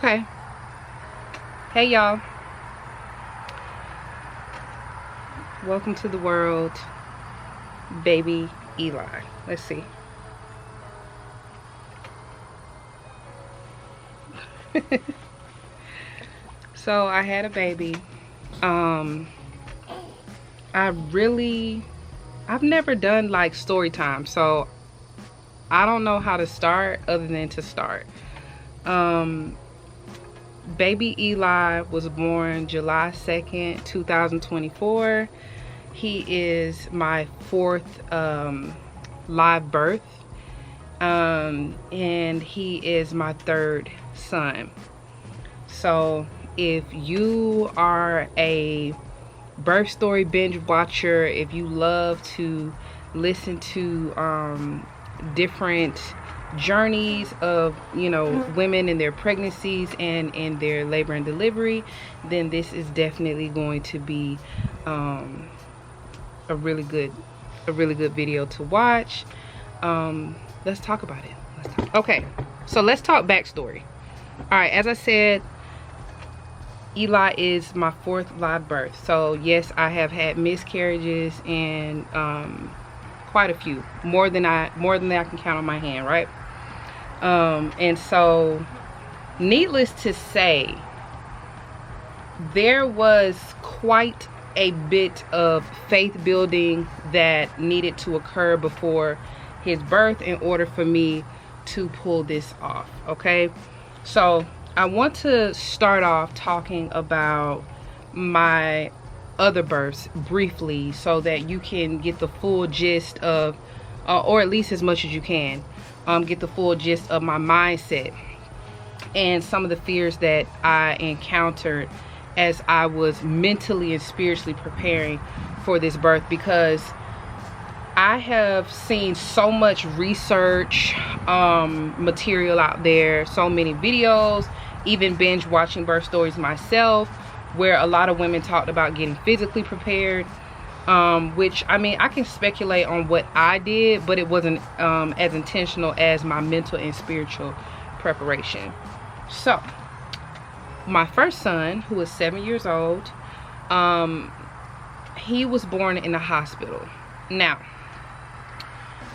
Okay. Hey y'all. Welcome to the world, baby Eli. Let's see. So I had a baby. I've never done like story time, so I don't know how to start other than to start. Baby Eli was born July 2nd, 2024. He is my fourth live birth, and he is my third son. So if you are a birth story binge watcher, if you love to listen to different journeys of, you know, women in their pregnancies and in their labor and delivery, then this is definitely going to be a really good video to watch. Let's talk about it. Okay, so let's talk backstory. All right, as I said, Eli is my fourth live birth. So yes, I have had miscarriages and quite a few, more than I can count on my hand, right? And so needless to say, there was quite a bit of faith building that needed to occur before his birth in order for me to pull this off. Okay, so I want to start off talking about my other births briefly so that you can get the full gist of, or at least as much as you can, get the full gist of my mindset and some of the fears that I encountered as I was mentally and spiritually preparing for this birth, because I have seen so much research material out there, so many videos, even binge watching birth stories myself, where a lot of women talked about getting physically prepared, which, I mean, I can speculate on what I did, but it wasn't as intentional as my mental and spiritual preparation. So my first son, who is 7 years old, he was born in a hospital. Now,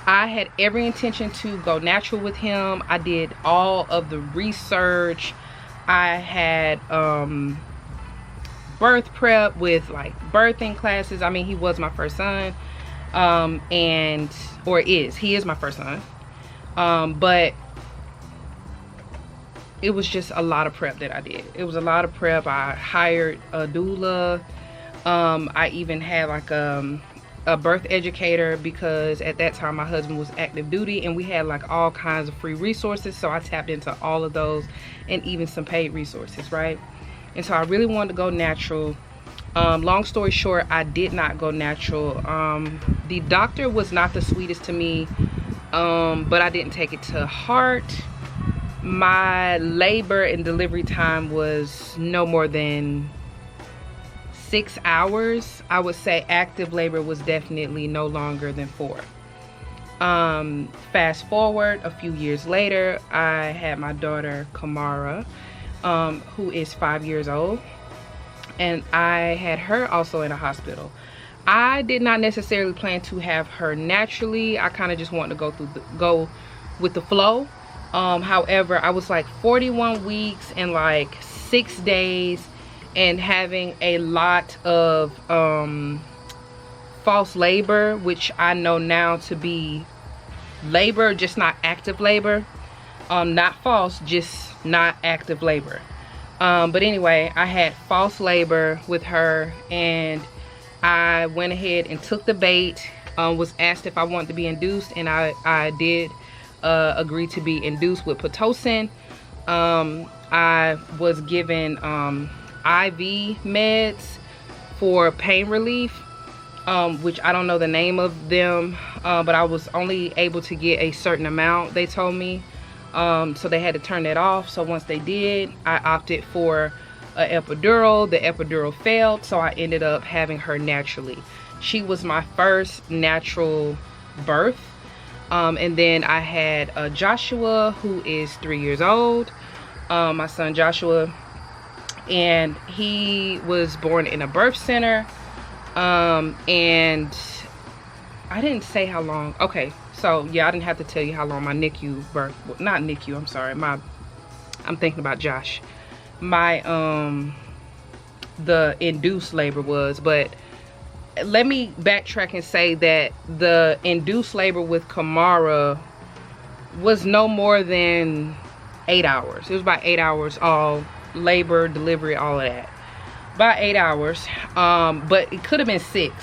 I had every intention to go natural with him. I did all of the research. I had birth prep with like birthing classes. I mean, he was my first son, he is my first son, but it was just a lot of prep that I did. It was a lot of prep. I hired a doula. I even had like a birth educator, because at that time my husband was active duty and we had like all kinds of free resources, so I tapped into all of those and even some paid resources, right? And so I really wanted to go natural. Long story short, I did not go natural. The doctor was not the sweetest to me, but I didn't take it to heart. My labor and delivery time was no more than 6 hours. I would say active labor was definitely no longer than 4. Fast forward a few years later, I had my daughter Kamara, who is 5 years old, and I had her also in a hospital. I did not necessarily plan to have her naturally. I kind of just wanted to go with the flow. However, I was like 41 weeks and like 6 days and having a lot of false labor, which I know now to be labor, just not active labor. Not false, just not active labor. But anyway, I had false labor with her, and I went ahead and took the bait. Was asked if I wanted to be induced, and I did agree to be induced with Pitocin. I was given IV meds for pain relief, which I don't know the name of them, but I was only able to get a certain amount, they told me. So they had to turn that off. So once they did, I opted for an epidural. The epidural failed, so I ended up having her naturally. She was my first natural birth. And then I had Joshua, who is 3 years old. my son Joshua, and he was born in a birth center. And I didn't say how long. Okay, so yeah, I didn't have to tell you how long my NICU birth, well, not NICU, I'm sorry, I'm thinking about Josh, my the induced labor was. But let me backtrack and say that the induced labor with Kamara was no more than 8 hours. It was about 8 hours, all labor, delivery, all of that. About 8 hours. But it could have been 6.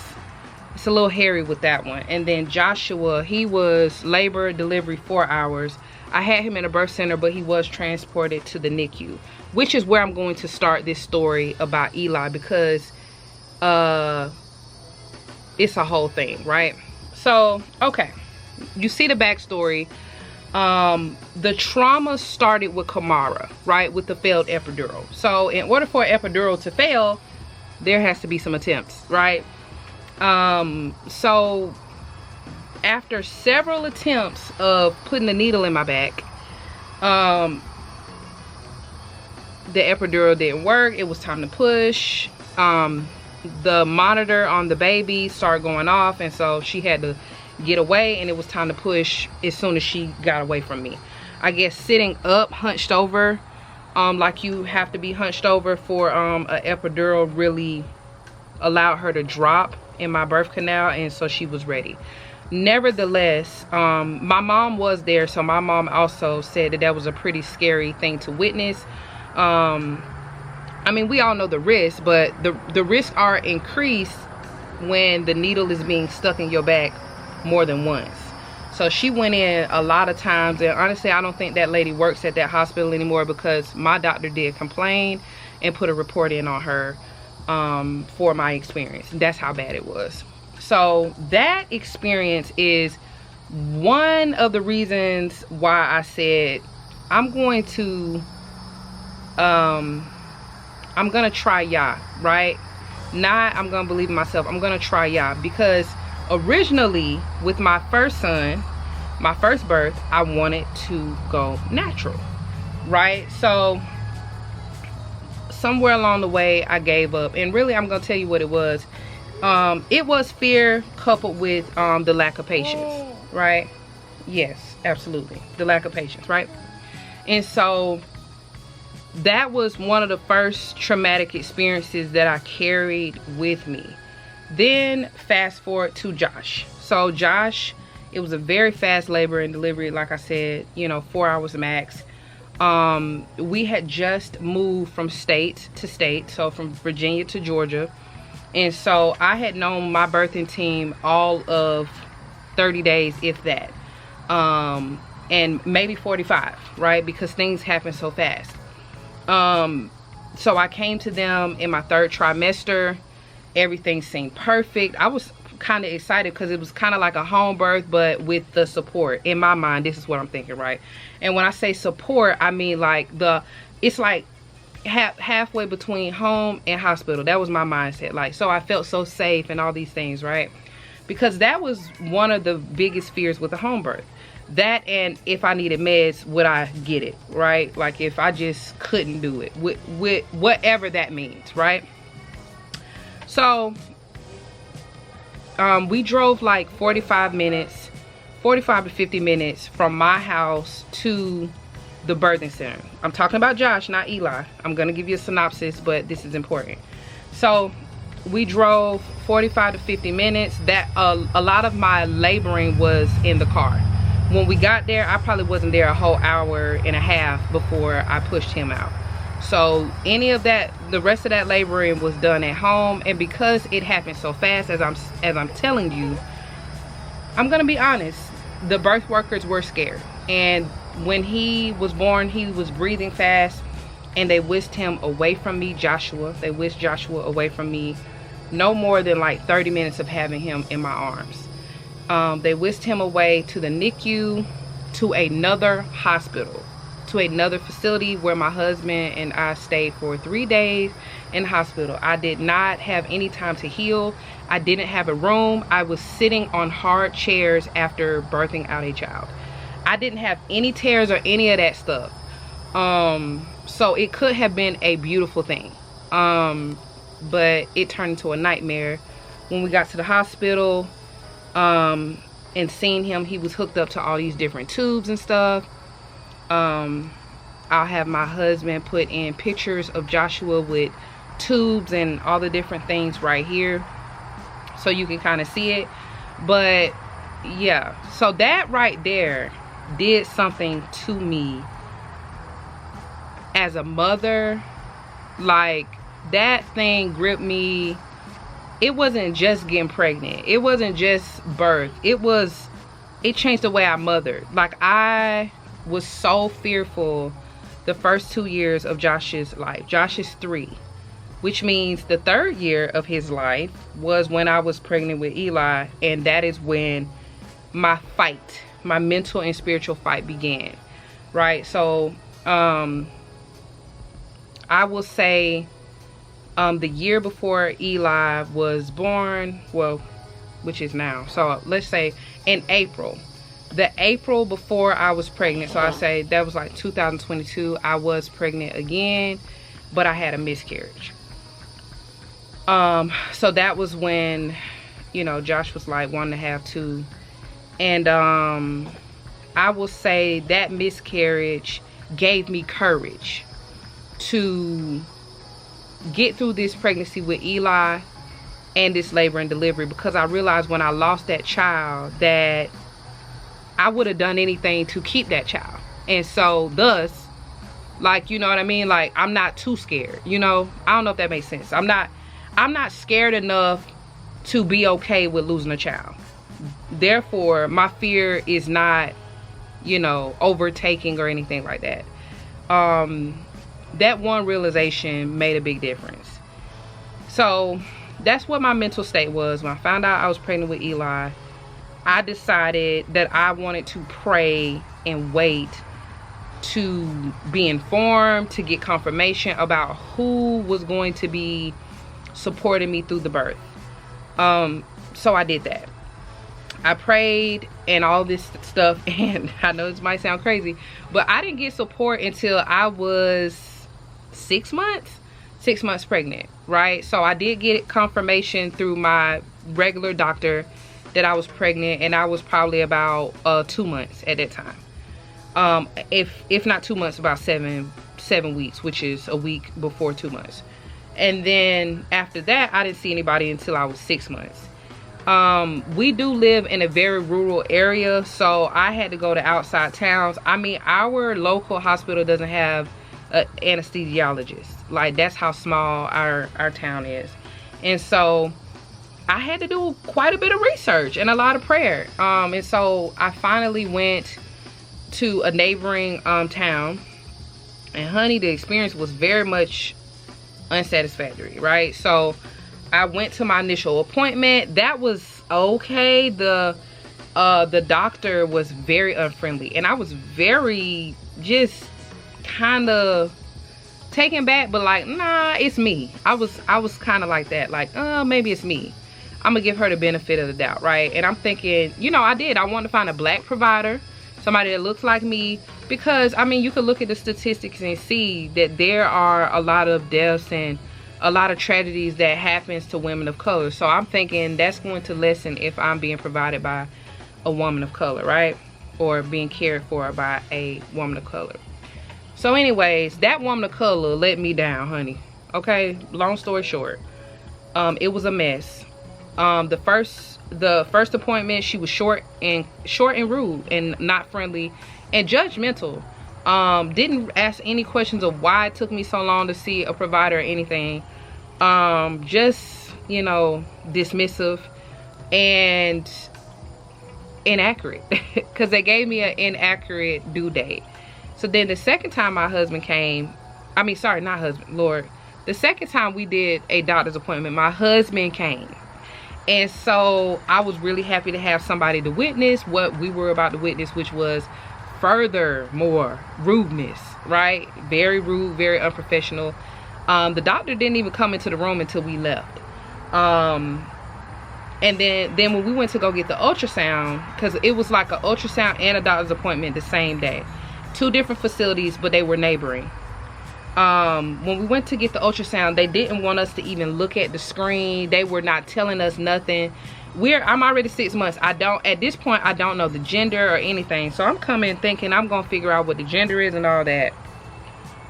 It's a little hairy with that one. And then Joshua, he was labor, delivery, 4 hours. I had him in a birth center, but he was transported to the NICU, which is where I'm going to start this story about Eli, because it's a whole thing, right? So, okay, you see the backstory. The trauma started with Kamara, right, with the failed epidural. So in order for an epidural to fail, there has to be some attempts, right? So after several attempts of putting the needle in my back, the epidural didn't work. It was time to push. The monitor on the baby started going off, and so she had to get away, and it was time to push as soon as she got away from me. I guess sitting up, hunched over, like you have to be hunched over for a epidural, really allowed her to drop in my birth canal, and so she was ready. Nevertheless, my mom was there, so my mom also said that that was a pretty scary thing to witness. I mean, we all know the risks, but the risks are increased when the needle is being stuck in your back more than once. So she went in a lot of times, and honestly, I don't think that lady works at that hospital anymore, because my doctor did complain and put a report in on her for my experience. That's how bad it was. So that experience is one of the reasons why I said I'm going to try Yah, right? Not I'm gonna believe in myself, I'm gonna try Yah, because originally with my first son, my first birth, I wanted to go natural, right? So somewhere along the way I gave up, and really I'm gonna tell you what it was. It was fear coupled with the lack of patience, right? Yes, absolutely, the lack of patience, right? And so that was one of the first traumatic experiences that I carried with me. Then fast forward to Josh. So Josh, it was a very fast labor and delivery, like I said, you know, 4 hours max. We had just moved from state to state, so from Virginia to Georgia. And so I had known my birthing team all of 30 days, if that. And maybe 45, right? Because things happen so fast. So I came to them in my 3rd trimester. Everything seemed perfect. I was kind of excited because it was kind of like a home birth, but with the support. In my mind, this is what I'm thinking, right? And when I say support, I mean like it's like halfway between home and hospital. That was my mindset. Like, so I felt so safe and all these things, right? Because that was one of the biggest fears with a home birth. That, and if I needed meds, would I get it, right? Like if I just couldn't do it, with whatever that means, right? So we drove like 45 to 50 minutes from my house to the birthing center. I'm talking about Josh, not Eli. I'm gonna give you a synopsis, but this is important. So we drove 45 to 50 minutes. That a lot of my laboring was in the car. When we got there, I probably wasn't there a whole hour and a half before I pushed him out. So any of that, the rest of that laboring was done at home. And because it happened so fast, as I'm telling you, I'm gonna be honest, the birth workers were scared. And when he was born, he was breathing fast, and they whisked him away from me, Joshua. They whisked Joshua away from me no more than like 30 minutes of having him in my arms. They whisked him away to the NICU, to another hospital, to another facility where my husband and I stayed for 3 days in the hospital. I did not have any time to heal. I didn't have a room. I was sitting on hard chairs after birthing out a child. I didn't have any tears or any of that stuff. So it could have been a beautiful thing, but it turned into a nightmare. When we got to the hospital and seen him, he was hooked up to all these different tubes and stuff. I'll have my husband put in pictures of Joshua with tubes and all the different things right here, so you can kind of see it. But yeah, so that right there did something to me as a mother. Like, that thing gripped me. It wasn't just getting pregnant, it wasn't just birth, it changed the way I mothered. Like, I was so fearful the first 2 years of Josh's life. Josh is 3, which means the 3rd year of his life was when I was pregnant with Eli, and that is when my fight, my mental and spiritual fight began, right? So I will say the year before Eli was born, well, which is now, so let's say in April, the April before I was pregnant, so I say that was like 2022, I was pregnant again, but I had a miscarriage. So that was when, you know, Josh was like wanting to have 2. And I will say that miscarriage gave me courage to get through this pregnancy with Eli and this labor and delivery, because I realized when I lost that child that I would have done anything to keep that child. And so thus, like, you know what I mean? Like, I'm not too scared, you know? I don't know if that makes sense. I'm not scared enough to be okay with losing a child. Therefore, my fear is not, you know, overtaking or anything like that. That one realization made a big difference. So that's what my mental state was when I found out I was pregnant with Eli. I decided that I wanted to pray and wait to be informed, to get confirmation about who was going to be supporting me through the birth. So I did that. I prayed and all this stuff, and I know this might sound crazy, but I didn't get support until I was 6 months pregnant, right? So I did get confirmation through my regular doctor that I was pregnant, and I was probably about 2 months at that time. If not 2 months, about seven weeks, which is a week before 2 months. And then after that, I didn't see anybody until I was 6 months. We do live in a very rural area, so I had to go to outside towns. I mean, our local hospital doesn't have an anesthesiologist. Like, that's how small our town is. And so I had to do quite a bit of research and a lot of prayer. And so I finally went to a neighboring town, and honey, the experience was very much unsatisfactory, right? So I went to my initial appointment. That was okay. The doctor was very unfriendly, and I was very just kind of taken back, but like, nah, it's me. I was kind of like that, like, maybe it's me. I'm gonna give her the benefit of the doubt, right? And I'm thinking, you know, I wanted to find a black provider, somebody that looks like me, because I mean, you could look at the statistics and see that there are a lot of deaths and a lot of tragedies that happens to women of color. So I'm thinking that's going to lessen if I'm being provided by a woman of color, right? Or being cared for by a woman of color. So anyways, that woman of color let me down, honey. Okay, long story short, it was a mess. The first appointment, she was short and rude and not friendly and judgmental. Didn't ask any questions of why it took me so long to see a provider or anything. Just, you know, dismissive and inaccurate, because they gave me an inaccurate due date. So then the second time my husband came, I mean, sorry, not husband, Lord. The second time we did a doctor's appointment, my husband came. And so I was really happy to have somebody to witness what we were about to witness, which was furthermore rudeness, right? Very rude, very unprofessional. The doctor didn't even come into the room until we left. And then when we went to go get the ultrasound, because it was like an ultrasound and a doctor's appointment the same day. 2 different facilities, but they were neighboring. When we went to get the ultrasound, they didn't want us to even look at the screen. They were not telling us nothing. I'm already 6 months. At this point, I don't know the gender or anything. So I'm coming thinking I'm gonna figure out what the gender is and all that.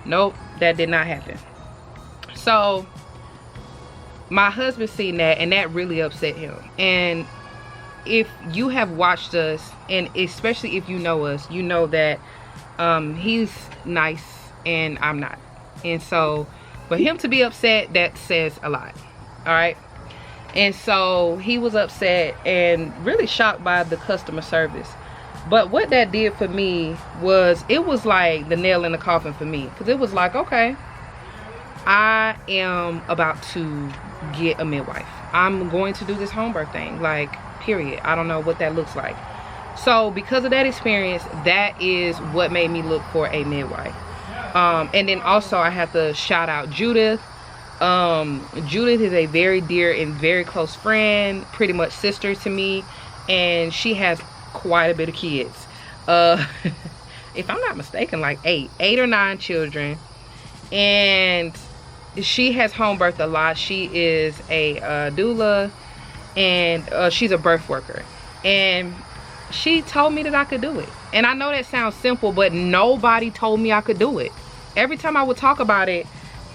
Nope, that did not happen. So my husband seen that, and that really upset him. And if you have watched us, and especially if you know us, you know that he's nice and I'm not. And so for him to be upset, that says a lot. All right. And so he was upset and really shocked by the customer service. But what that did for me was, it was like the nail in the coffin for me, because it was like, okay, I am about to get a midwife. I'm going to do this home birth thing, like, period. I don't know what that looks like. So because of that experience, that is what made me look for a midwife. And then also I have to shout out Judith. Judith is a very dear and very close friend, pretty much sister to me, and she has quite a bit of kids. If I'm not mistaken, like 8 or 9 children, and she has home birthed a lot. She is a doula, and she's a birth worker, and she told me that I could do it. And I know that sounds simple, but nobody told me I could do it. Every time I would talk about it,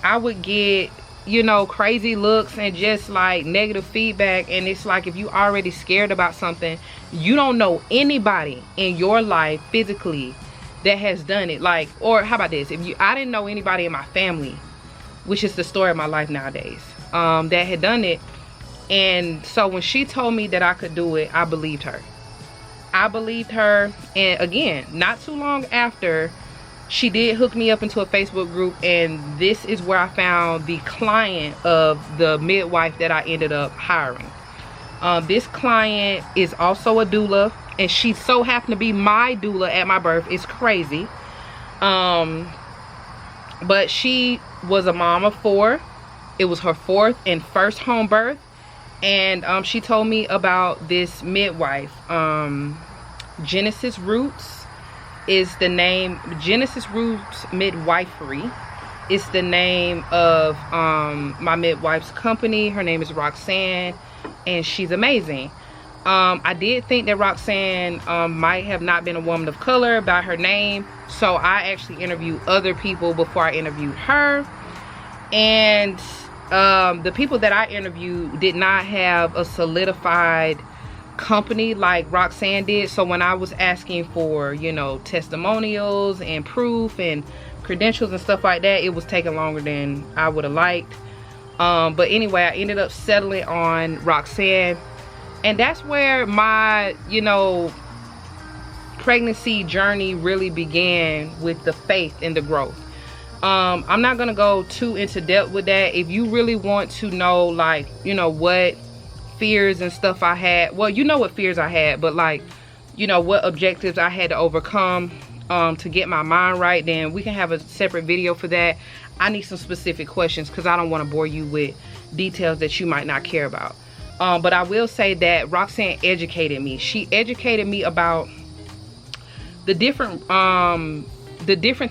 I would get, you know, crazy looks and just like negative feedback. And it's like, if you already scared about something, you don't know anybody in your life physically that has done it. Like, or how about this, I didn't know anybody in my family, which is the story of my life nowadays, that had done it. And so when she told me that I could do it, I believed her. And again, not too long after, she did hook me up into a Facebook group, and this is where I found the client of the midwife that I ended up hiring. This client is also a doula, and she so happened to be my doula at my birth. It's crazy. But she was a mom of 4. It was her 4th and first home birth. And she told me about this midwife. Genesis Roots is the name. Genesis Roots Midwifery is the name of my midwife's company. Her name is Roxanne, and she's amazing. I did think that Roxanne might have not been a woman of color by her name, so I actually interviewed other people before I interviewed her. And the people that I interviewed did not have a solidified company like Roxanne did. So when I was asking for, you know, testimonials and proof and credentials and stuff like that, it was taking longer than I would have liked. But anyway, I ended up settling on Roxanne, and that's where my, you know, pregnancy journey really began, with the faith and the growth. I'm not gonna go too into depth with that. If you really want to know, like, you know, what fears and stuff I had, well, you know what fears I had, but like, you know, what objectives I had to overcome to get my mind right, then we can have a separate video for that. I need some specific questions because I don't want to bore you with details that you might not care about. But I will say that Roxanne educated me. She educated me about the different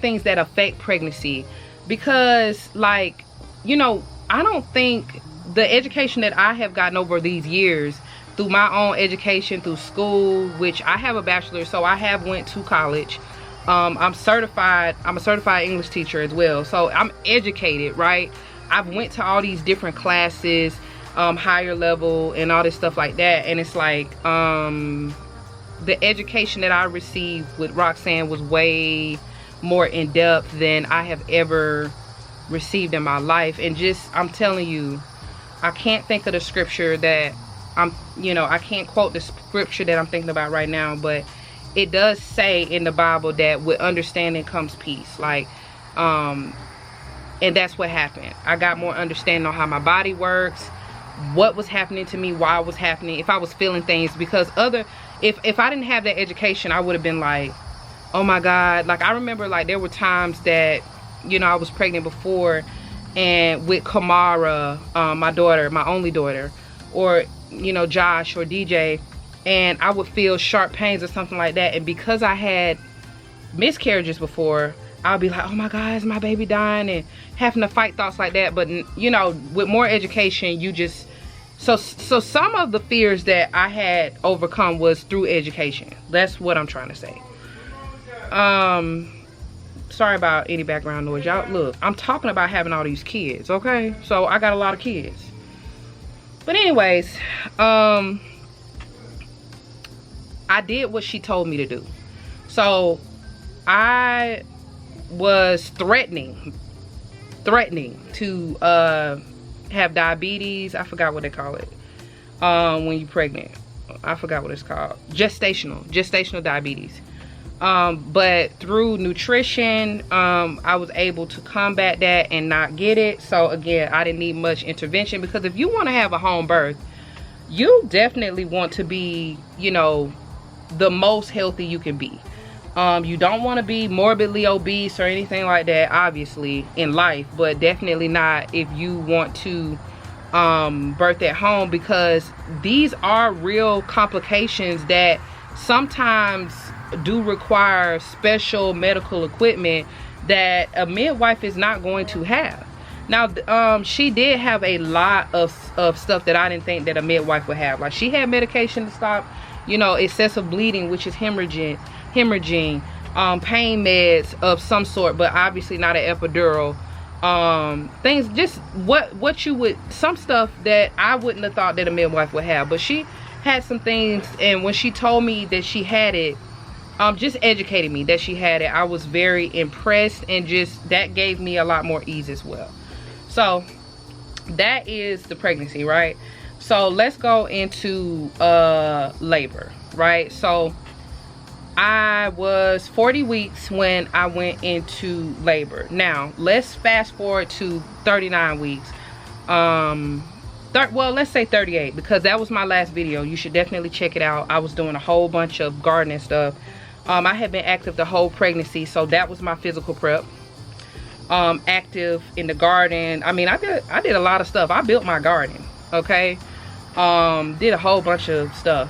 things that affect pregnancy, because, like, you know, I don't think the education that I have gotten over these years through my own education, through school, which I have a bachelor, so I have went to college. I'm certified. I'm a certified English teacher as well, so I'm educated, right? I've went to all these different classes, higher level and all this stuff like that, and it's like the education that I received with Roxanne was way more in depth than I have ever received in my life. And just, I'm telling you, I can't think of the scripture that I can't quote the scripture that I'm thinking about right now, but it does say in the Bible that with understanding comes peace. Like, and that's what happened. I got more understanding on how my body works, what was happening to me, why it was happening, if I was feeling things. Because if I didn't have that education, I would have been like, oh my God. Like, I remember, like, there were times that, you know, I was pregnant before, and with Kamara, my daughter, my only daughter, or, you know, Josh or DJ, and I would feel sharp pains or something like that. And because I had miscarriages before, I'll be like, oh my God, is my baby dying, and having to fight thoughts like that. But you know, with more education, you just, so some of the fears that I had overcome was through education. That's what I'm trying to say. Sorry about any background noise, y'all. Look, I'm talking about having all these kids, okay? So I got a lot of kids. But anyways, I did what she told me to do. So I was threatening to have diabetes. I forgot what they call it when you're pregnant. I forgot what it's called. Gestational diabetes. But through nutrition, I was able to combat that and not get it. So again, I didn't need much intervention, because if you want to have a home birth, you definitely want to be, you know, the most healthy you can be. You don't want to be morbidly obese or anything like that, obviously, in life, but definitely not if you want to birth at home, because these are real complications that sometimes do require special medical equipment that a midwife is not going to have. Now, she did have a lot of stuff that I didn't think that a midwife would have. Like, she had medication to stop, you know, excessive bleeding, which is hemorrhaging, pain meds of some sort, but obviously not an epidural. Things, just what you would, some stuff that I wouldn't have thought that a midwife would have. But she had some things, and when she told me that she had it, just educated me that she had it, I was very impressed, and just that gave me a lot more ease as well. So that is the pregnancy, right? So let's go into labor, right? So I was 40 weeks when I went into labor. Now let's fast forward to 39 weeks. Well, let's say 38, because that was my last video. You should definitely check it out. I was doing a whole bunch of gardening stuff. I had been active the whole pregnancy, so that was my physical prep. Active in the garden. I mean, I did a lot of stuff. I built my garden, okay? Did a whole bunch of stuff,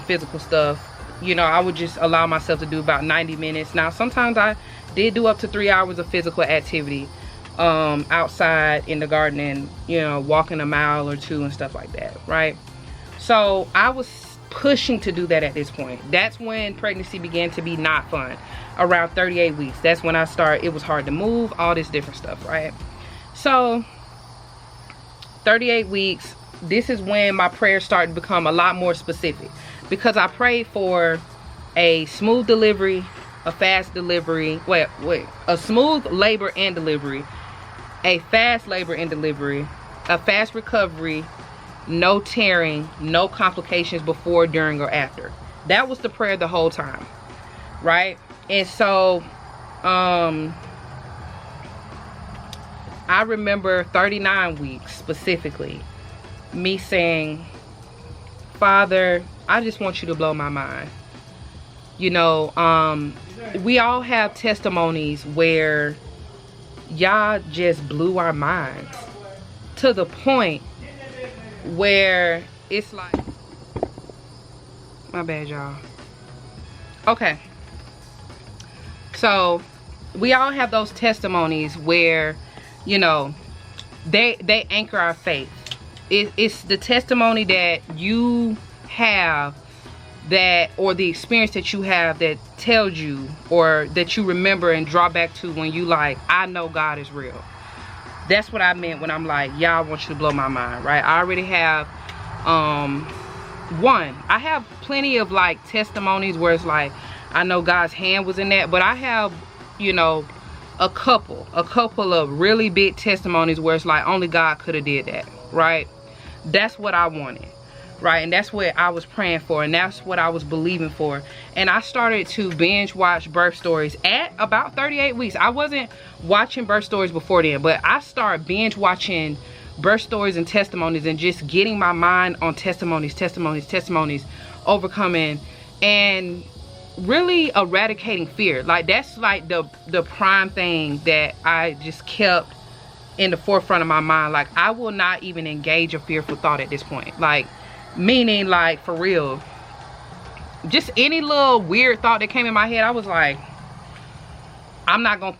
physical stuff. You know, I would just allow myself to do about 90 minutes. Now, sometimes I did do up to 3 hours of physical activity outside in the garden, and, you know, walking a mile or two and stuff like that, right? So I was pushing to do that at this point. That's when pregnancy began to be not fun. Around 38 weeks, that's when I started. It was hard to move, all this different stuff, right? So 38 weeks, this is when my prayers started to become a lot more specific, because I prayed for a smooth delivery, a fast delivery, a smooth labor and delivery, a fast labor and delivery, a fast recovery, no tearing, no complications before, during, or after. That was the prayer the whole time, right? And so I remember 39 weeks specifically, me saying, Father, I just want you to blow my mind. You know, we all have testimonies where y'all just blew our minds to the point where it's like, my bad, y'all. Okay, so we all have those testimonies where, you know, they anchor our faith. It's the testimony that you have, that, or the experience that you have, that tells you, or that you remember and draw back to when you like, I know God is real. That's what I meant when I'm like, y'all, I want you to blow my mind, right? I already have I have plenty of like testimonies where it's like, I know God's hand was in that, but I have, you know, a couple of really big testimonies where it's like, only God could have did that, right? That's what I wanted, right? And that's what I was praying for, and that's what I was believing for. And I started to binge watch birth stories at about 38 weeks. I wasn't watching birth stories before then, but I started binge watching birth stories and testimonies, and just getting my mind on testimonies, overcoming and really eradicating fear. Like, that's like the prime thing that I just kept in the forefront of my mind. Like, I will not even engage a fearful thought at this point. Like, meaning, like, for real, just any little weird thought that came in my head, I was like, I'm not gonna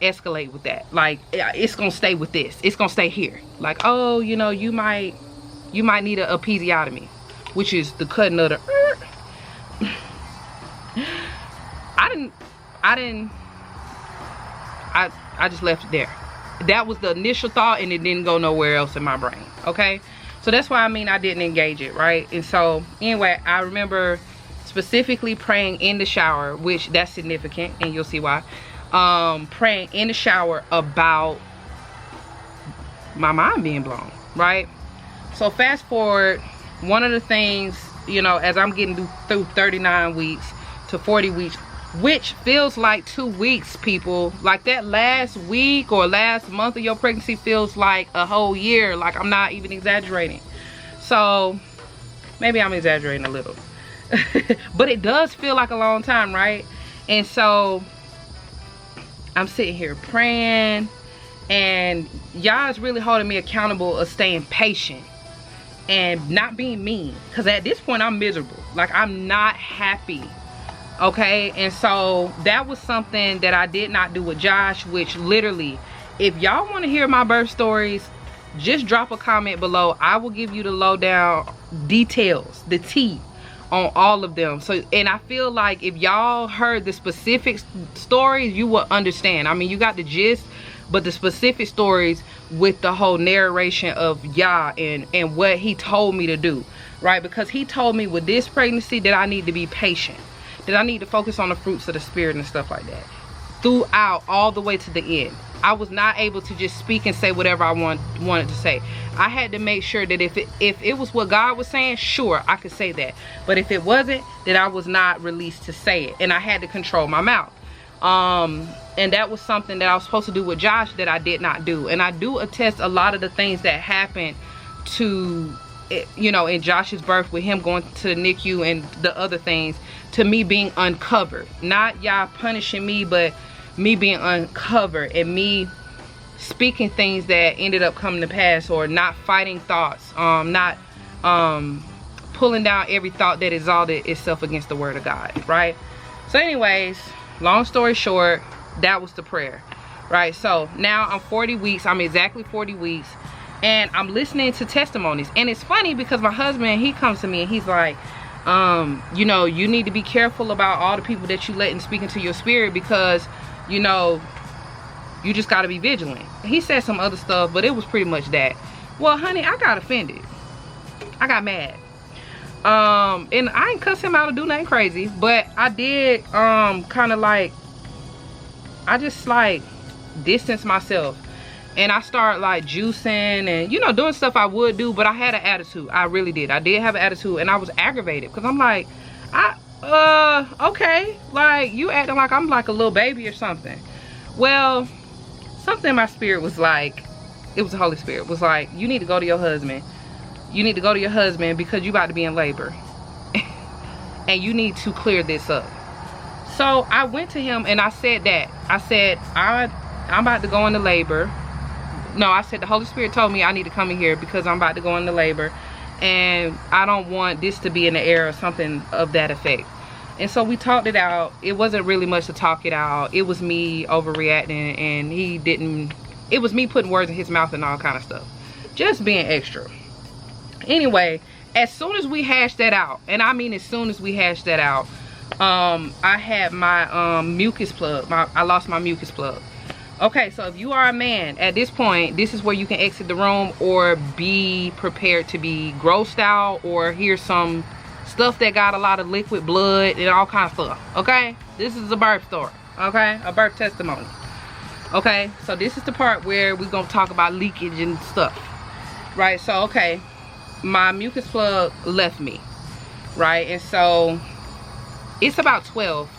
escalate with that. Like, it's gonna stay with this. It's gonna stay here. Like, oh, you know, you might need a episiotomy, which is the cutting of the. I just left it there. That was the initial thought, and it didn't go nowhere else in my brain. Okay, so that's why I didn't engage it, right? And so anyway, I remember specifically praying in the shower, which that's significant, and you'll see why. Praying in the shower about my mind being blown, right? So fast forward, one of the things, you know, as I'm getting through 39 weeks to 40 weeks, which feels like 2 weeks, people. Like that last week or last month of your pregnancy feels like a whole year. Like, I'm not even exaggerating. So maybe I'm exaggerating a little. But it does feel like a long time, right? And so I'm sitting here praying, and y'all is really holding me accountable of staying patient and not being mean, because at this point I'm miserable. Like, I'm not happy. Okay, and so that was something that I did not do with Josh, which literally, if y'all want to hear my birth stories, just drop a comment below. I will give you the lowdown details, the tea on all of them. So, and I feel like if y'all heard the specific stories, you will understand. I mean, you got the gist, but the specific stories with the whole narration of Yah and what he told me to do, right? Because he told me with this pregnancy that I need to be patient, that I need to focus on the fruits of the spirit and stuff like that throughout, all the way to the end. I was not able to just speak and say whatever I wanted to say. I had to make sure that if it was what God was saying, sure, I could say that. But if it wasn't, then I was not released to say it, and I had to control my mouth. And that was something that I was supposed to do with Josh that I did not do. And I do attest a lot of the things that happened to, you know, in Josh's birth, with him going to the NICU and the other things, to me being uncovered. Not y'all punishing me, but me being uncovered and me speaking things that ended up coming to pass, or not fighting thoughts, not pulling down every thought that exalted itself against the word of God, right? So anyways, long story short, that was the prayer, right? So now I'm 40 weeks. I'm exactly 40 weeks, and I'm listening to testimonies. And it's funny because my husband, he comes to me and he's like, you know, you need to be careful about all the people that you let speak into your spirit, because, you know, you just got to be vigilant. He said some other stuff, but it was pretty much that. Well, honey, I got offended. I got mad. And I ain't cuss him out or do nothing crazy, but I did kind of like, I just like distance myself, and I start like juicing and, you know, doing stuff I would do, but I had an attitude. I really did. I did have an attitude, and I was aggravated because I'm like, okay, like, you acting like I'm like a little baby or something. Well, something in my spirit was like, it was the Holy Spirit, was like, you need to go to your husband. You need to go to your husband because you about to be in labor. And you need to clear this up. So I went to him and I said that. I said, I'm about to go into labor. No, I said the Holy Spirit told me I need to come in here because I'm about to go into labor. And I don't want this to be in the air or something of that effect. And so we talked it out. It wasn't really much to talk it out. It was me overreacting, and he didn't. It was me putting words in his mouth and all kind of stuff. Just being extra. Anyway, as soon as we hashed that out, and I mean as soon as we hashed that out, I had my mucus plug. I lost my mucus plug. Okay, so if you are a man at this point, this is where you can exit the room or be prepared to be grossed out or hear some stuff that got a lot of liquid blood and all kinds of stuff. Okay, this is a birth story. Okay, a birth testimony. Okay, so this is the part where we're gonna talk about leakage and stuff, right? So okay, my mucus plug left me, right? And so it's about 12,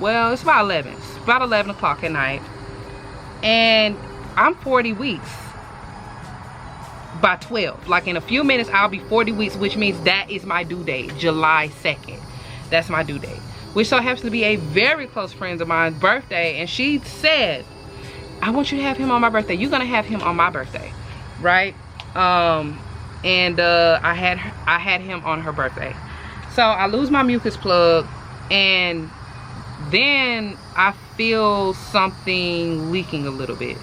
well, it's about 11. It's about 11 o'clock at night, and I'm 40 weeks by 12. Like in a few minutes I'll be 40 weeks, which means that is my due date, July 2nd. That's my due date, which so happens to be a very close friend of mine's birthday. And she said, I want you to have him on my birthday. You're gonna have him on my birthday, right? I had him on her birthday. So I lose my mucus plug, and Then I feel something leaking a little bit.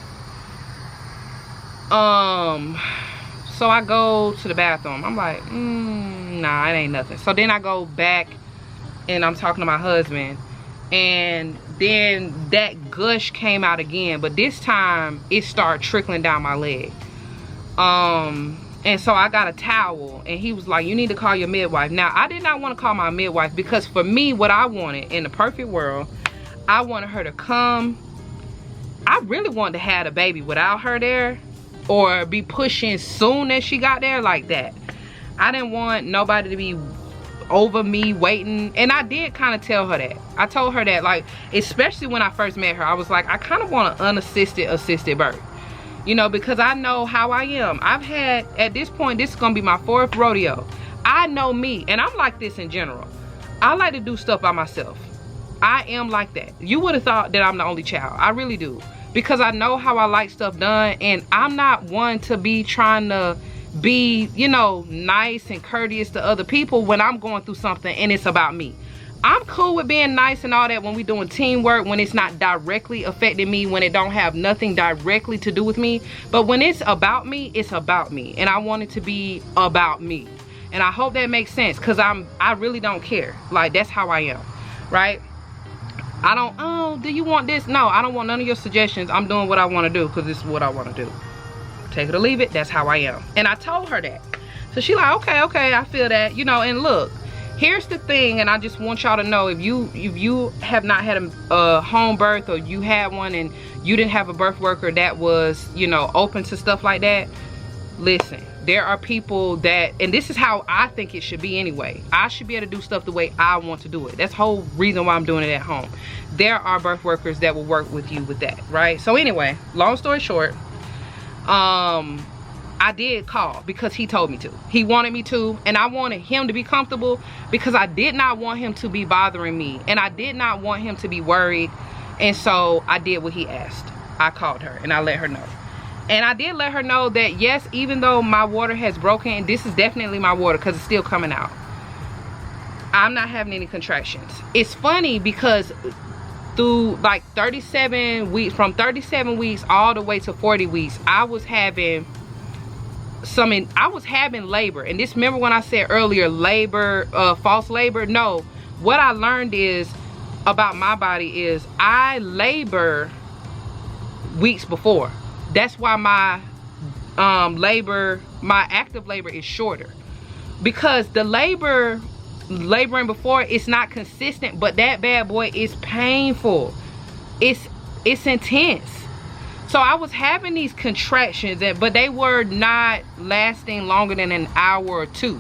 So I go to the bathroom. I'm like, nah, it ain't nothing. So then I go back and I'm talking to my husband, and then that gush came out again, but this time it started trickling down my leg. And so I got a towel, and he was like, you need to call your midwife. Now, I did not want to call my midwife, because for me, what I wanted in the perfect world, I wanted her to come. I really wanted to have a baby without her there, or be pushing soon as she got there, like that. I didn't want nobody to be over me waiting. And I did kind of tell her that. I told her that, like, especially when I first met her, I was like, I kind of want an assisted birth. You know, because I know how I am. I've had, at this point, this is gonna be my 4th rodeo. I know me, and I'm like this in general. I like to do stuff by myself. I am like that. You would have thought that I'm the only child. I really do. Because I know how I like stuff done, and I'm not one to be trying to be, you know, nice and courteous to other people when I'm going through something and it's about me. I'm cool with being nice and all that when we're doing teamwork, when it's not directly affecting me, when it don't have nothing directly to do with me. But when it's about me, it's about me. And I want it to be about me. And I hope that makes sense, because I really don't care. Like, that's how I am, right? I don't, oh, do you want this? No, I don't want none of your suggestions. I'm doing what I want to do, because this is what I want to do. Take it or leave it, that's how I am. And I told her that. So she like, okay, I feel that, you know. And look, here's the thing, and I just want y'all to know, if you have not had a home birth, or you had one and you didn't have a birth worker that was, you know, open to stuff like that, listen, there are people that, and this is how I think it should be anyway. I should be able to do stuff the way I want to do it. That's the whole reason why I'm doing it at home. There are birth workers that will work with you with that, right? So anyway, long story short, I did call because he told me to. He wanted me to, and I wanted him to be comfortable, because I did not want him to be bothering me, and I did not want him to be worried. And so I did what he asked. I called her and I let her know. And I did let her know that, yes, even though my water has broken, this is definitely my water because it's still coming out, I'm not having any contractions. It's funny because through like 37 weeks, from 37 weeks all the way to 40 weeks, I was having labor. And this, remember when I said earlier, labor, false labor? No, what I learned is about my body is I labor weeks before. That's why my my active labor is shorter, because the laboring before, it's not consistent, but that bad boy is painful. It's intense. So I was having these contractions, but they were not lasting longer than an hour or two.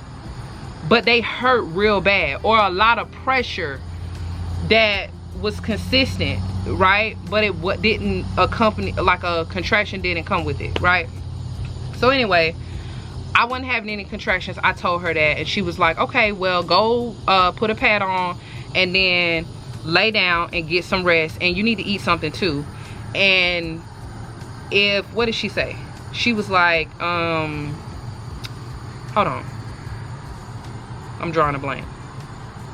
But they hurt real bad, or a lot of pressure that was consistent, right? But it didn't accompany, like a contraction didn't come with it, right? So anyway, I wasn't having any contractions. I told her that, and she was like, okay, well, go put a pad on and then lay down and get some rest, and you need to eat something too. And what did she say? She was like, hold on, I'm drawing a blank.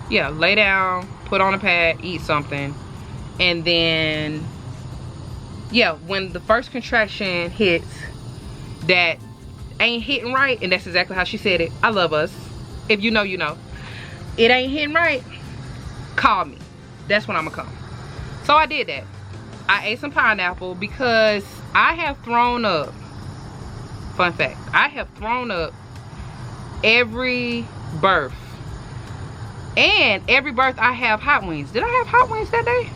Yeah, lay down, put on a pad, eat something, and then, yeah, when the first contraction hits that ain't hitting right, and that's exactly how she said it. I love us. If you know, you know. It ain't hitting right, call me. That's when I'm gonna come. So I did that. I ate some pineapple because I have thrown up. Fun fact, I have thrown up every birth. And every birth I have hot wings. Did I have hot wings that day?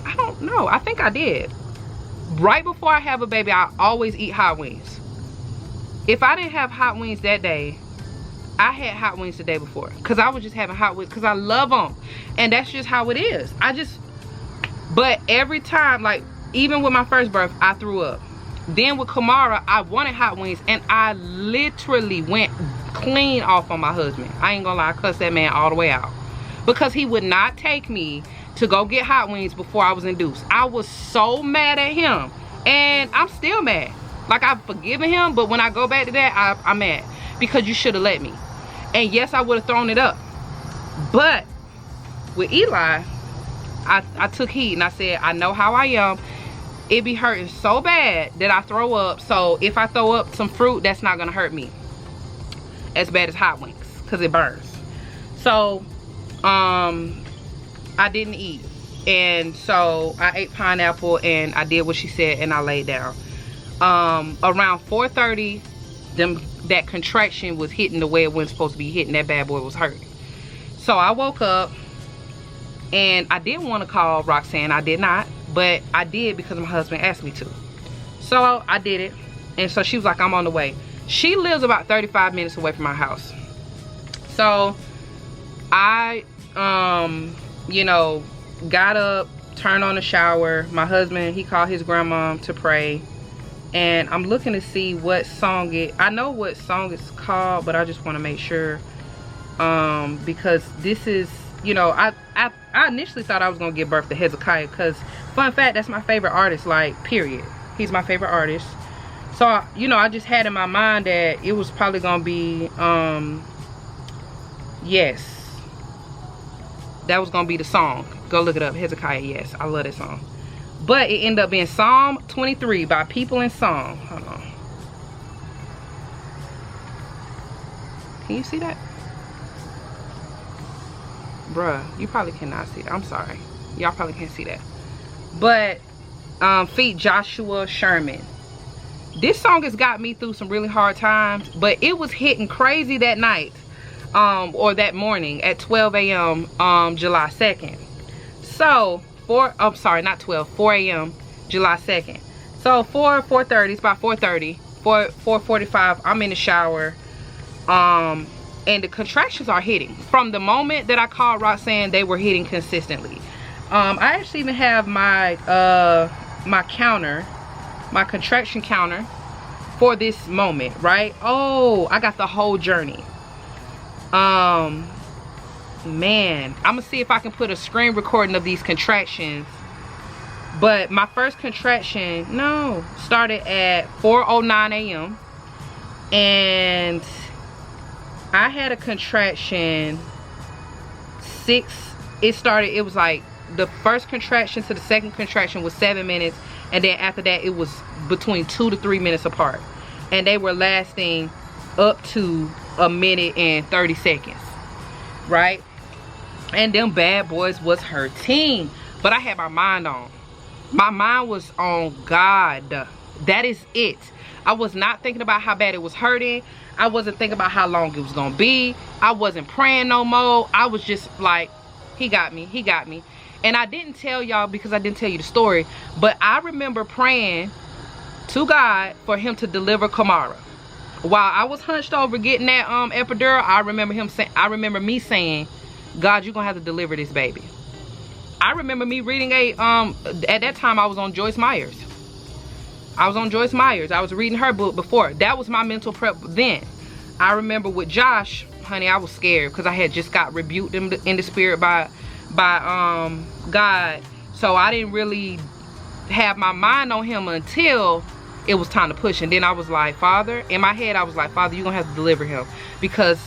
I don't know. I think I did. Right before I have a baby, I always eat hot wings. If I didn't have hot wings that day, I had hot wings the day before, because I was just having hot wings because I love them, and that's just how it is. But every time, like even with my first birth, I threw up. Then with Kamara, I wanted hot wings, and I literally went clean off on my husband. I ain't gonna lie, I cussed that man all the way out, because he would not take me to go get hot wings before I was induced. I was so mad at him, and I'm still mad. Like, I've forgiven him, but when I go back to that, I'm mad, because you should have let me. And yes, I would have thrown it up. But with Eli, I took heed and I said, I know how I am. It be hurting so bad that I throw up. So if I throw up some fruit, that's not gonna hurt me as bad as hot wings, because it burns. So I didn't eat, and so I ate pineapple and I did what she said and I laid down. Around 4:30, that contraction was hitting the way it wasn't supposed to be hitting. That bad boy was hurting. So I woke up and I didn't want to call Roxanne. I did not, but I did because my husband asked me to. So I did it, and so she was like, I'm on the way. She lives about 35 minutes away from my house. So I you know, got up, turned on the shower. My husband, he called his grandma to pray, and I'm looking to see what song I know what song it's called, but I just want to make sure, because this is, you know, I initially thought I was gonna give birth to Hezekiah, because fun fact, that's my favorite artist, like, period. He's my favorite artist. So, you know, I just had in my mind that it was probably gonna be yes, that was gonna be the song. Go look it up, Hezekiah. Yes, I love that song. But it ended up being Psalm 23 by People in Song. Hold on. Can you see that? Bruh, you probably cannot see that. I'm sorry. Y'all probably can't see that. But feat Joshua Sherman. This song has got me through some really hard times, but it was hitting crazy that night. Or that morning at 12 a.m. July 2nd. So, 4 a.m. July 2nd. So 4:30, it's about 4:30, 4:45, I'm in the shower. And the contractions are hitting. From the moment that I called Roxanne, they were hitting consistently. I actually even have my my counter, my contraction counter for this moment, right? Oh, I got the whole journey. Man, I'm gonna see if I can put a screen recording of these contractions. But my first contraction started at 4:09 a.m. and I had a contraction it was like the first contraction to the second contraction was 7 minutes, and then after that it was between 2 to 3 minutes apart, and they were lasting up to 1 minute and 30 seconds, right? And them bad boys was hurting, but I had my mind on. My mind was on God. That is it. I was not thinking about how bad it was hurting. I wasn't thinking about how long it was gonna be. I wasn't praying no more. I was just like, he got me, he got me. And I didn't tell y'all because I didn't tell you the story, but I remember praying to God for him to deliver Kamara. While I was hunched over getting that epidural, I remember me saying, God, you're gonna have to deliver this baby. I remember me reading at that time I was on Joyce Myers. I was reading her book before. That was my mental prep then. I remember with Josh, honey, I was scared because I had just got rebuked in the spirit by God. So I didn't really have my mind on him until it was time to push. And then I was like, Father, in my head I was like, Father, you're gonna have to deliver him, because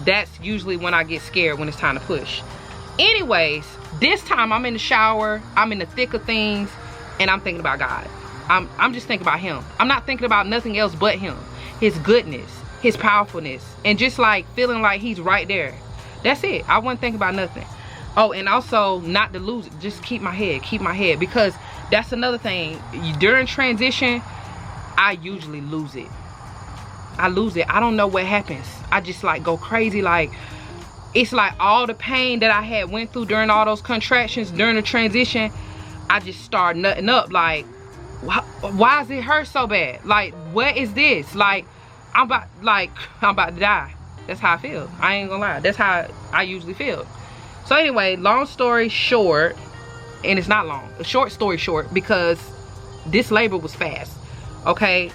that's usually when I get scared, when it's time to push. Anyways, this time I'm in the shower, I'm in the thick of things, and I'm thinking about God. I'm just thinking about him. I'm not thinking about nothing else but him, his goodness, his powerfulness, and just like feeling like he's right there. That's it. I wasn't thinking about nothing. Oh, and also not to lose it, just keep my head, because that's another thing. During transition, I usually lose it. I don't know what happens. I just like go crazy. Like, it's like all the pain that I had went through during all those contractions during the transition, I just start nutting up. Like, why does it hurt so bad? Like, what is this? Like, I'm about to die. That's how I feel. I ain't gonna lie. That's how I usually feel. So anyway, long story short, and it's not long, a short story short, because this labor was fast. Okay,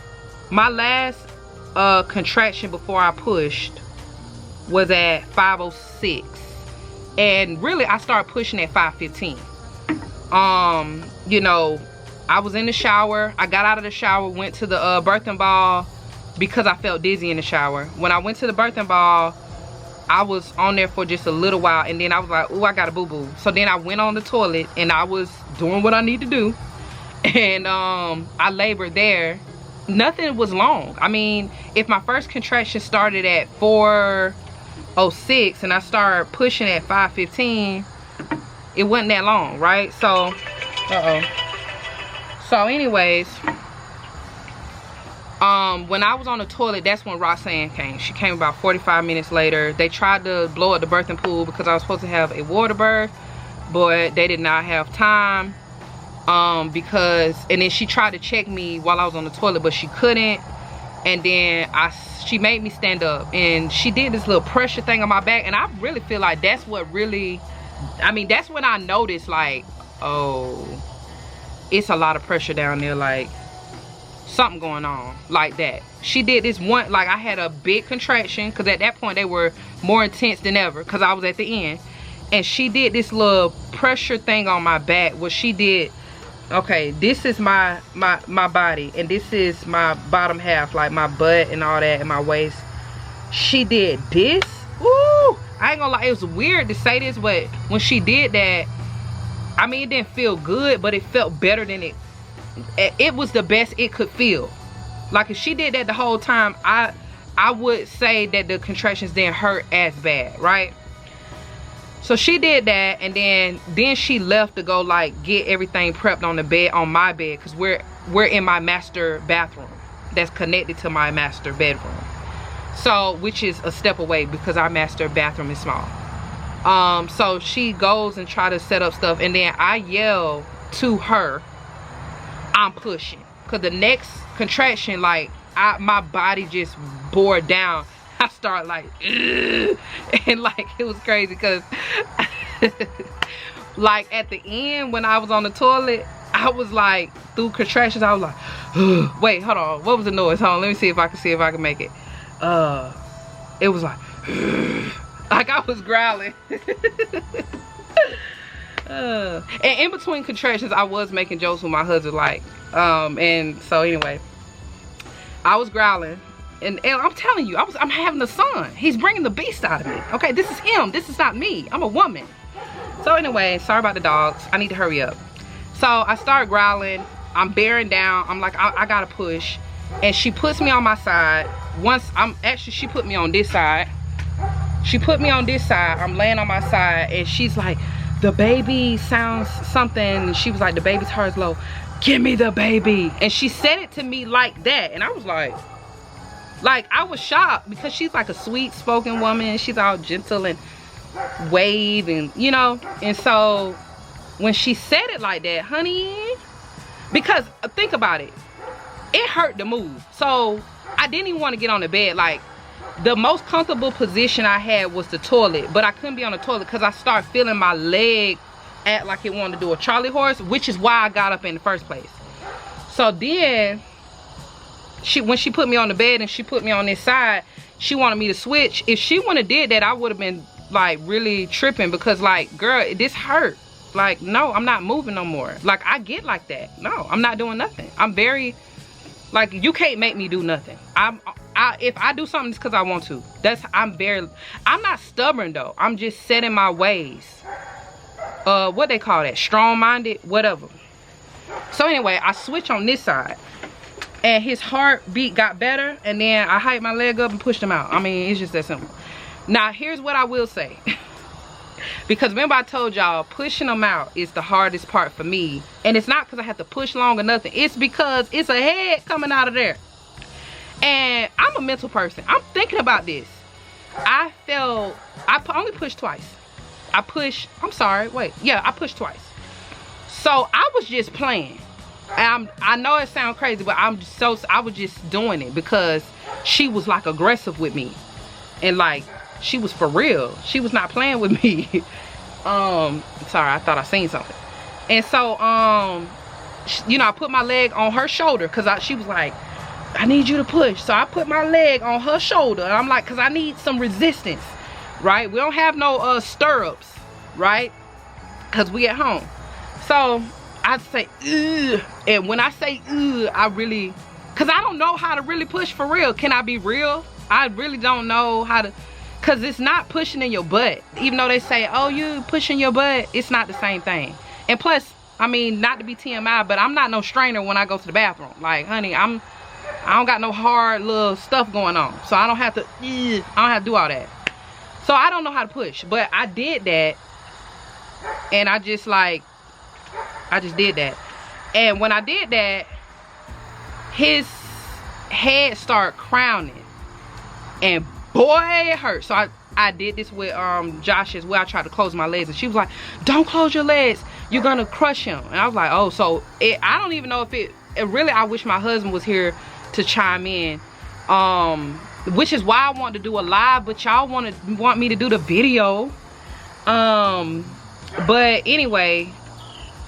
my last contraction before I pushed was at 5:06, and really I started pushing at 5:15. You know, I was in the shower. I got out of the shower, went to the birthing ball because I felt dizzy in the shower. When I went to the birthing ball, I was on there for just a little while, and then I was like, oh, I got a boo-boo. So then I went on the toilet and I was doing what I need to do, and I labored there. Nothing was long. I mean, if my first contraction started at 4:06 and I started pushing at 5:15, it wasn't that long, right? So so anyways, when I was on the toilet, that's when Roxanne came. She came about 45 minutes later. They tried to blow up the birthing pool because I was supposed to have a water birth, but they did not have time. And then she tried to check me while I was on the toilet, but she couldn't. And then she made me stand up, and she did this little pressure thing on my back, and I really feel like that's what really, I mean, that's when I noticed, like, oh, it's a lot of pressure down there, like something going on like that. She did this one, like I had a big contraction, because at that point they were more intense than ever because I was at the end, and she did this little pressure thing on my back where she did, okay, this is my body, and this is my bottom half, like my butt and all that, and my waist. She did this. Ooh, I ain't gonna lie, it was weird to say this, but when she did that, I mean, it didn't feel good, but it felt better than it was the best it could feel. Like if she did that the whole time, I would say that the contractions didn't hurt as bad, right? So she did that, and then she left to go like get everything prepped on the bed, on my bed, because we're in my master bathroom that's connected to my master bedroom. So, which is a step away because our master bathroom is small. So she goes and try to set up stuff, and then I yell to her, I'm pushing, because the next contraction, like my body just bore down. I start like, ugh, and like it was crazy because like at the end when I was on the toilet, I was like, through contractions, I was like, ugh. Wait, hold on, what was the noise? Hold on, let me see if I can make it. It was like, ugh, like I was growling. And in between contractions, I was making jokes with my husband, like, and so anyway, I was growling, and I'm telling you, I'm having a son. He's bringing the beast out of me. Okay, this is him. This is not me. I'm a woman. So anyway, sorry about the dogs. I need to hurry up. So I start growling. I'm bearing down. I'm like, I gotta push, and she puts me on my side. She put me on this side. She put me on this side. I'm laying on my side, and she's like, the baby sounds something, and she was like, the baby's heart is low, give me the baby. And she said it to me like that, and I was like I was shocked, because she's like a sweet spoken woman. She's all gentle and wave, and you know, and so when she said it like that, honey, because think about it, it hurt to move. So I didn't even want to get on the bed. Like the most comfortable position I had was the toilet, but I couldn't be on the toilet because I started feeling my leg act like it wanted to do a Charlie horse, which is why I got up in the first place. So then when she put me on the bed and she put me on this side, she wanted me to switch. If she wouldn't have did that, I would have been like really tripping, because like, girl, this hurt. Like, no, I'm not moving no more. Like, I get like that. No, I'm not doing nothing. I'm very, like, you can't make me do nothing. If I do something, it's because I want to. I'm not stubborn though. I'm just set in my ways. What they call that? Strong-minded, whatever. So anyway, I switch on this side, and his heartbeat got better, and then I hyped my leg up and pushed him out. I mean, it's just that simple. Now, here's what I will say. Because remember I told y'all, pushing them out is the hardest part for me. And it's not because I have to push long or nothing. It's because it's a head coming out of there. And I'm a mental person. I'm thinking about this. I only pushed twice. I pushed twice. So I was just playing. I know it sounds crazy, but I was just doing it because she was like aggressive with me. And like, she was for real. She was not playing with me. Sorry, I thought I seen something. And so, you know, I put my leg on her shoulder because she was like, I need you to push. So I put my leg on her shoulder. And I'm like, because I need some resistance, right? We don't have no stirrups, right? Because we at home. So I say, ugh. And when I say, ugh, I really, because I don't know how to really push for real. Can I be real? I really don't know how to. Cause it's not pushing in your butt. Even though they say, oh, you pushing your butt, it's not the same thing. And plus, I mean, not to be TMI, but I'm not no strainer when I go to the bathroom. Like, honey, I don't got no hard little stuff going on. So I don't have to do all that. So I don't know how to push, but I did that. And I just did that. And when I did that, his head started crowning. And boy, it hurt. So I did this with Josh as well. I tried to close my legs, and she was like, don't close your legs, you're gonna crush him. And I was like, oh. So I don't even know if it really, I wish my husband was here to chime in, which is why I wanted to do a live, but y'all want me to do the video. But anyway,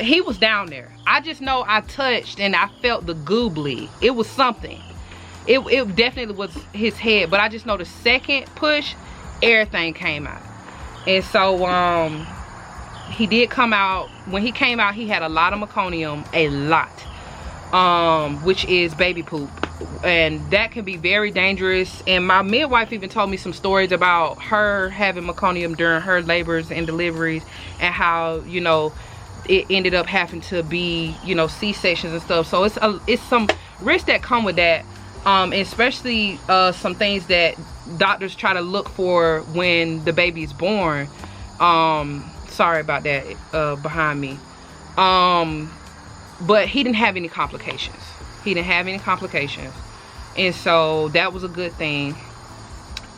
he was down there. I just know I touched and I felt the goobly. It was something. It definitely was his head, but I just know the second push, everything came out. And so he did come out. When he came out, he had a lot of meconium, a lot, which is baby poop, and that can be very dangerous. And my midwife even told me some stories about her having meconium during her labors and deliveries, and how, you know, it ended up having to be, you know, C-sections and stuff. So it's some risks that come with that. Especially some things that doctors try to look for when the baby is born. Sorry about that behind me. But he didn't have any complications. He didn't have any complications. And so that was a good thing.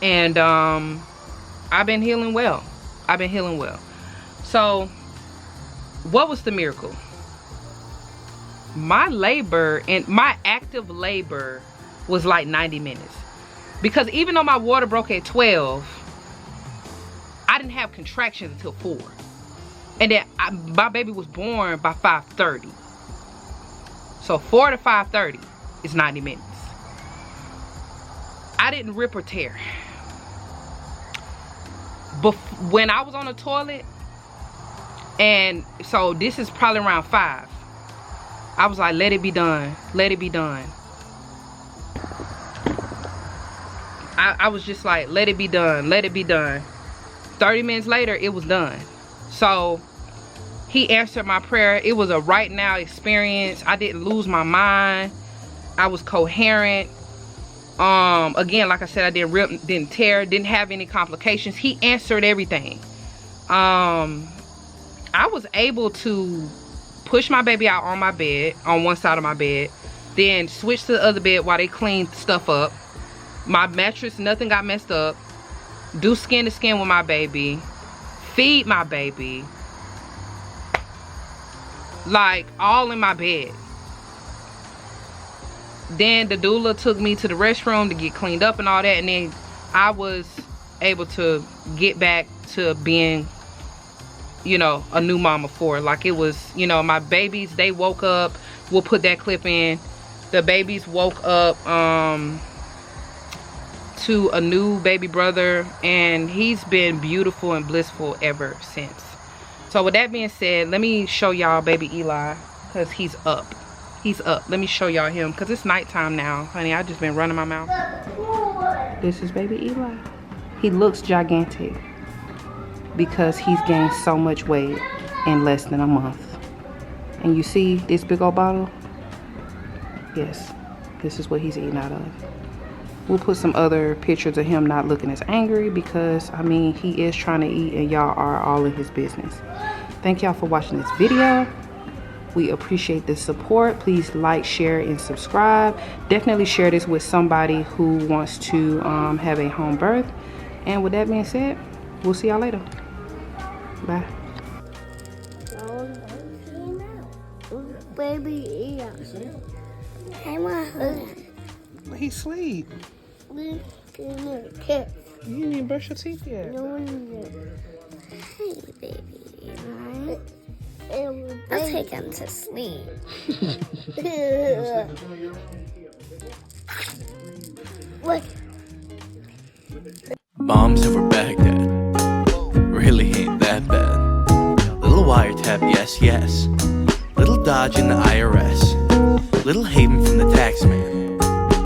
And I've been healing well. I've been healing well. So what was the miracle? My labor, and my active labor, was like 90 minutes. Because even though my water broke at 12, I didn't have contractions until 4. And then my baby was born by 5:30. So 4 to 5:30 is 90 minutes. I didn't rip or tear. But when I was on the toilet, and so this is probably around 5, I was like, let it be done. Let it be done. I was just like, let it be done, let it be done. 30 minutes later, it was done. So he answered my prayer. It was a right now experience. I didn't lose my mind. I was coherent. Again, like I said, I didn't rip, didn't tear, didn't have any complications. He answered everything. I was able to push my baby out on my bed, on one side of my bed, then switch to the other bed while they cleaned stuff up. My mattress, nothing got messed up. Do skin to skin with my baby. Feed my baby. Like, all in my bed. Then the doula took me to the restroom to get cleaned up and all that. And then I was able to get back to being, you know, a new mama for. Like, it was, you know, my babies, they woke up. We'll put that clip in. The babies woke up to a new baby brother, and he's been beautiful and blissful ever since. So with that being said, let me show y'all baby Eli, because he's up. He's up. Let me show y'all him, because it's nighttime now. Honey, I just been running my mouth. This is baby Eli. He looks gigantic because he's gained so much weight in less than a month. And you see this big old bottle? Yes, this is what he's eating out of. We'll put some other pictures of him not looking as angry, because, I mean, he is trying to eat and y'all are all in his business. Thank y'all for watching this video. We appreciate the support. Please like, share, and subscribe. Definitely share this with somebody who wants to have a home birth. And with that being said, we'll see y'all later. Bye. Baby, hey, my husband. He's asleep. You didn't even brush your teeth yet. Hey, baby. I'll take him to sleep. Look. Bombs over Baghdad. Really ain't that bad. Little wiretap, yes, yes. Little dodge in the IRS. Little haven from the tax man.